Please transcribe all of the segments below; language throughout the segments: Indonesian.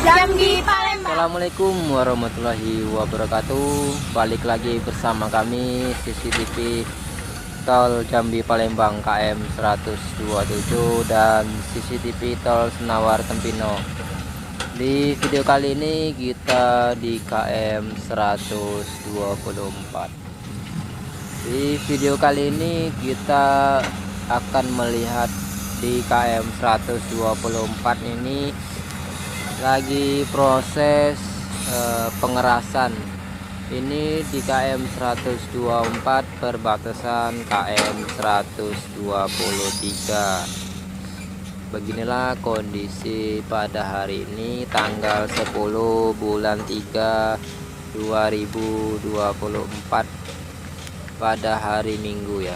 Jambi Palembang. Assalamualaikum warahmatullahi wabarakatuh. Balik lagi bersama kami CCTV Tol Jambi Palembang KM 127 dan CCTV Tol Senawar Tempino. Di video kali ini kita di KM 124. Di video kali ini kita akan melihat di KM 124 ini lagi proses pengerasan. Ini di KM 124 perbatasan KM 123. Beginilah kondisi pada hari ini tanggal 10 bulan 3 2024 pada hari Minggu ya.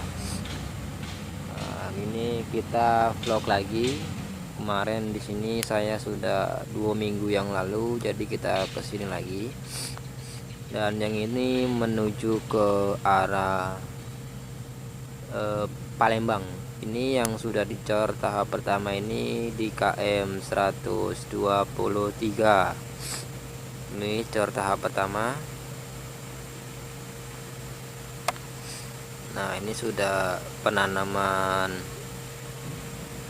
Ini kita vlog lagi. Kemarin di sini saya sudah 2 minggu yang lalu, jadi kita kesini lagi. Dan yang ini menuju ke arah Palembang. Ini yang sudah dicor tahap pertama ini di KM 123. Ini cor tahap pertama. Nah, ini sudah penanaman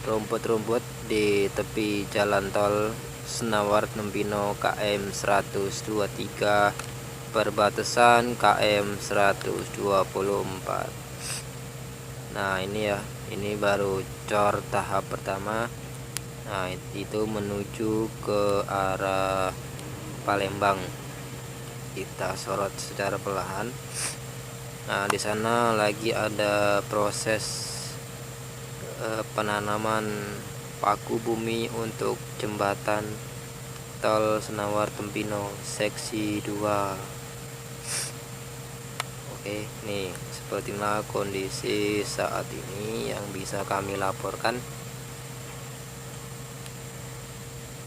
rumput-rumput di tepi jalan tol Senawar Tempino KM 123 perbatasan KM 124. Nah, ini ya, ini baru cor tahap pertama. Nah, itu menuju ke arah Palembang. Kita sorot secara perlahan. Nah, di sana lagi ada proses penanaman paku bumi untuk jembatan tol Senawar Tempino seksi 2. Oke, nih sepertilah kondisi saat ini yang bisa kami laporkan.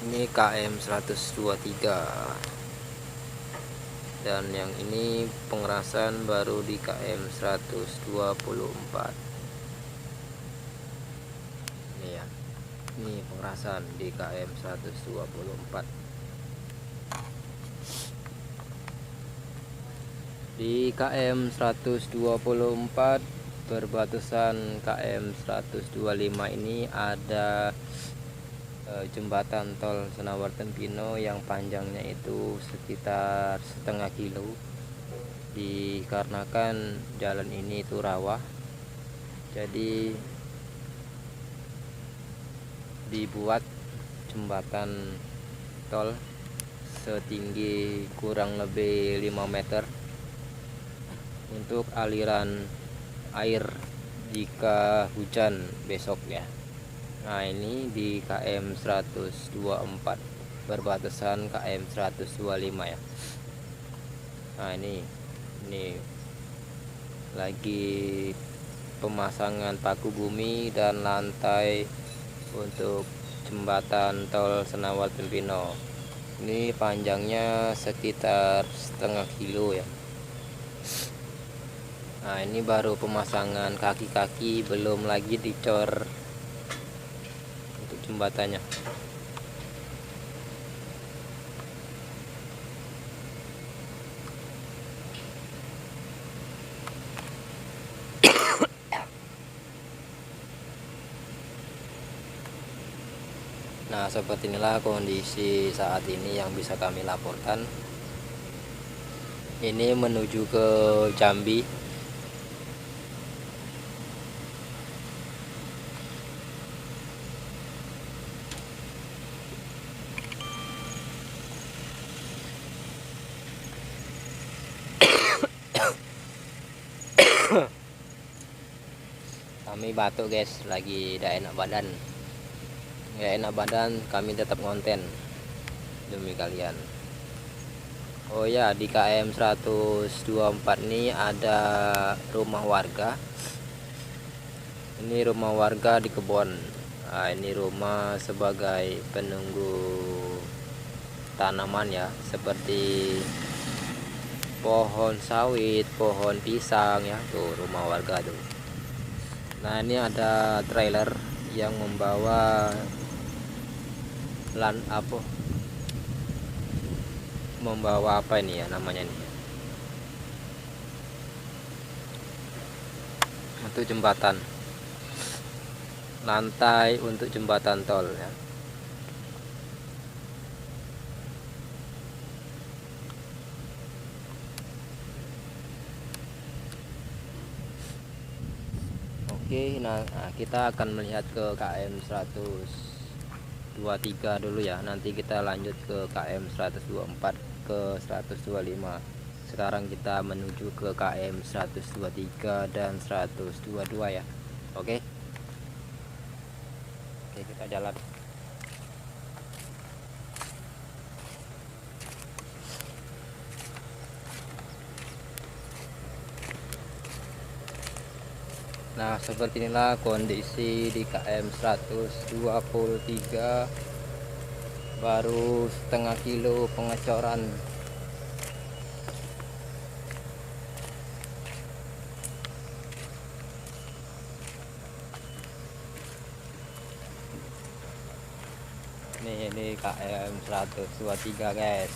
Ini KM 123. Dan yang ini pengerasan baru di KM 124. Ini ya, ini pengerasan di KM 124. Di KM 124 perbatasan KM 125 ini ada jembatan tol Senawar Tempino yang panjangnya itu sekitar setengah kilo. Dikarenakan jalan ini itu rawa, jadi dibuat jembatan tol setinggi kurang lebih 5 meter untuk aliran air jika hujan besok ya. Nah, ini di KM 124 perbatasan KM 125 ya. Nah, ini lagi pemasangan paku bumi dan lantai untuk jembatan tol Senawar Tempino. Ini panjangnya sekitar setengah kilo ya. Nah, ini baru pemasangan kaki-kaki, belum lagi dicor untuk jembatannya. Nah, seperti inilah kondisi saat ini yang bisa kami laporkan. Ini menuju ke Jambi. Kami batuk guys, lagi tidak enak badan. Nggak enak badan, kami tetap konten demi kalian. Oh ya, di KM 124 ini ada rumah warga. Ini rumah warga di kebun. Nah, ini rumah sebagai penunggu tanaman ya, seperti pohon sawit, pohon pisang ya, tuh rumah warga tuh. Nah, ini ada trailer yang membawa membawa apa ini ya namanya ini, untuk jembatan, lantai untuk jembatan tol ya. Oke, nah kita akan melihat ke KM 123 dulu ya. Nanti kita lanjut ke KM 124 ke 125. Sekarang kita menuju ke KM 123 dan 122 ya. Oke. Oke, kita jalan. Nah, seperti inilah kondisi di KM 123, baru setengah kilo pengecoran. Ini KM 123 guys.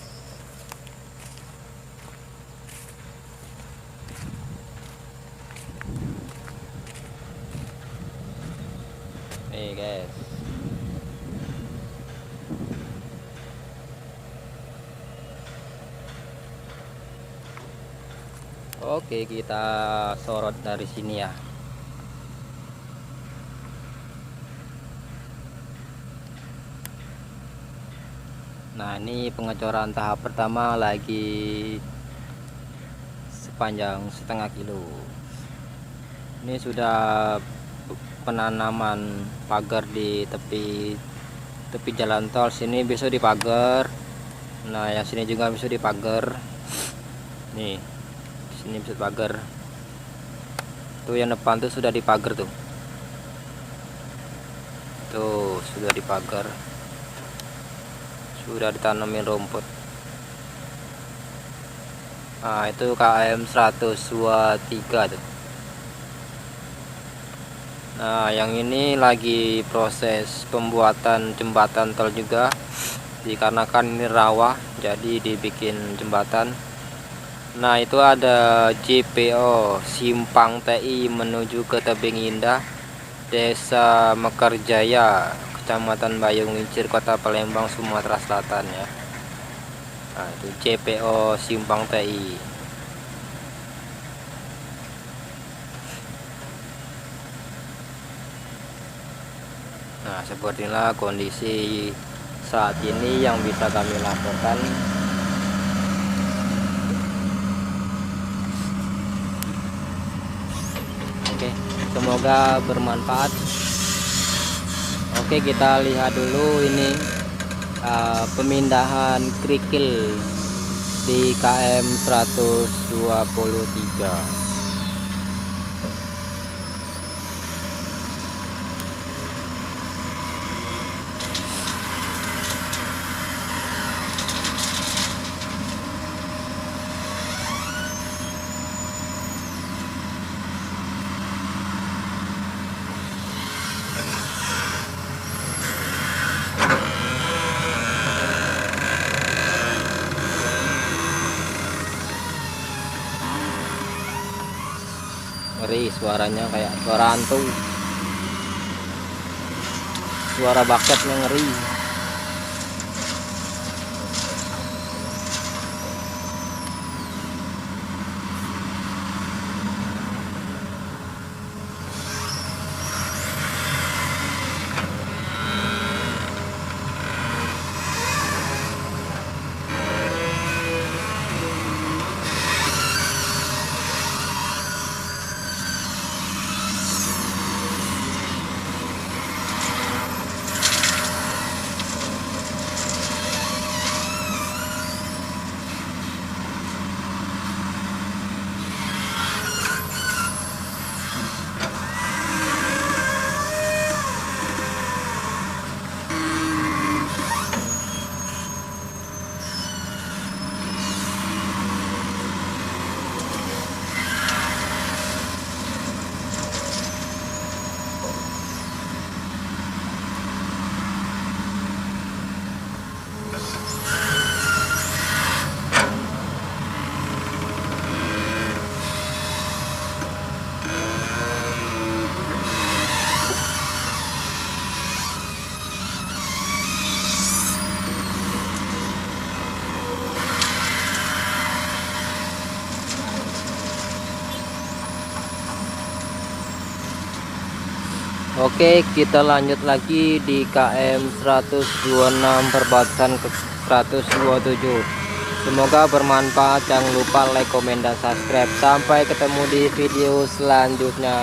Nih guys. Oke, kita sorot dari sini ya. Nah, ini pengecoran tahap pertama lagi sepanjang setengah kilo. Ini sudah penanaman pagar di tepi jalan tol sini, besok dipagar. Nah, yang sini juga bisa dipagar. Nih, sini bisa pagar. Tuh yang depan tuh sudah dipagar tuh. Tuh sudah dipagar. Sudah ditanamin rumput. Nah, itu KM 123 tuh. Nah, yang ini lagi proses pembuatan jembatan tol juga, dikarenakan ini rawa jadi dibikin jembatan. Nah, itu ada JPO Simpang TI menuju ke Tebing Indah, Desa Mekarjaya, Kecamatan Bayung Wincir, Kota Palembang, Sumatera Selatan ya. Nah, itu JPO Simpang TI. Nah, seperti inilah kondisi saat ini yang bisa kami laporkan. Oke, semoga bermanfaat. Oke, kita lihat dulu ini pemindahan kerikil di KM 123. Ngeri, suaranya kayak suara hantu, suara bucketnya ngeri. Oke, kita lanjut lagi di KM 126 perbatasan ke 127. Semoga bermanfaat. Jangan lupa like, komen, dan subscribe. Sampai ketemu di video selanjutnya.